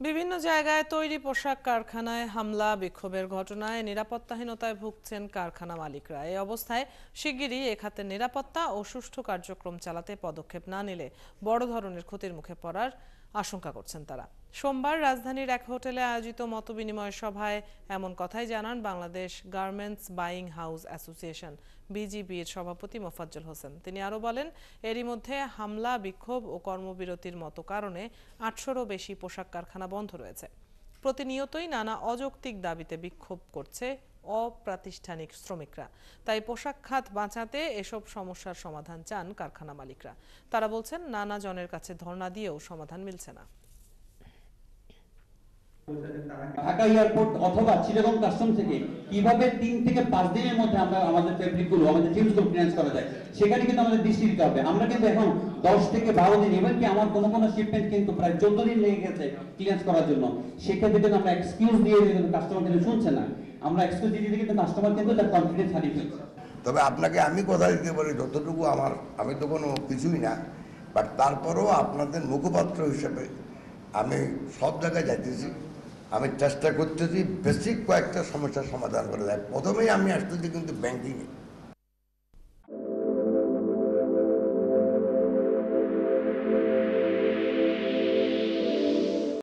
বিভিন্ন জায়গায় তৈরি পোশাক কারখানায় হামলা বিক্ষোভের ঘটনায় নিরাপত্তাহীনতায় ভুগছেন কারখানা মালিকরা। এই অবস্থায় শিগগিরই এ খাতের নিরাপত্তা ও সুষ্ঠু কার্যক্রম চালাতে পদক্ষেপ না নিলে বড় ধরনের ক্ষতির মুখে পড়ার আশঙ্কা করছেন তারা। সোমবার রাজধানীর এক হোটেলে আয়োজিত মতবিনিময় সভায় এমন কথাই জানান Bangladesh garments buying house association বিজিবির সভাপতি মোফাজ্জল হোসেন। তিনি আরও বলেন, এরই মধ্যে হামলা, বিক্ষোভ ও কর্মবিরতির মতো কারণে ৮০০রও বেশি পোশাক কারখানা বন্ধ রয়েছে। প্রতিনিয়তই নানা অযৌক্তিক দাবিতে বিক্ষোভ করছে অপ্রাতিষ্ঠানিক শ্রমিকরা। তাই পোশাক খাত বাঁচাতে এসব সমস্যার সমাধান চান কারখানা মালিকরা। তারা বলছেন, নানা জনের কাছে ধর্ণা দিয়েও সমাধান মিলছে না। ঢাকা এয়ারপোর্ট অথবা চিটাগং কাস্টম থেকে কিভাবে ৩ থেকে ৫ দিনের মধ্যে আমরা আমাদের ফেব্রিকগুলো, আমাদের জিনিসগুলো ক্লিয়ারেন্স করা যায়, সেখানে কিন্তু আমাদের দৃষ্টি দিতে হবে। আমরা কিন্তু এখন ১০ থেকে ১২ দিন, এবার কি আমার কোনো শিপমেন্ট কিন্তু প্রায় ১৪ দিন লেগে গেছে ক্লিয়ারেন্স করার জন্য। সেক্ষেত্রে কিন্তু আমরা এক্সকিউজ দিয়ে কিন্তু কাস্টমার কিন্তু শুনছে না। আমরা এক্সকিউজ দিয়ে কিন্তু কাস্টমার কিন্তু তার কনফিডেন্স হারিয়ে ফেলছে। তবে আপনাকে আমি কথা দিতে পারি, যতটুকু আমি তো কোনো কিছুই না, বাট তারপরেও আপনাদের মুখপাত্র হিসেবে আমি সব জায়গায় যাইতেছি, আমি চেষ্টা করতেছি বেসিক কয়েকটা সমস্যার সমাধান করে দেয়। প্রথমেই আমি আসতেছি কিন্তু ব্যাংকিংয়ে।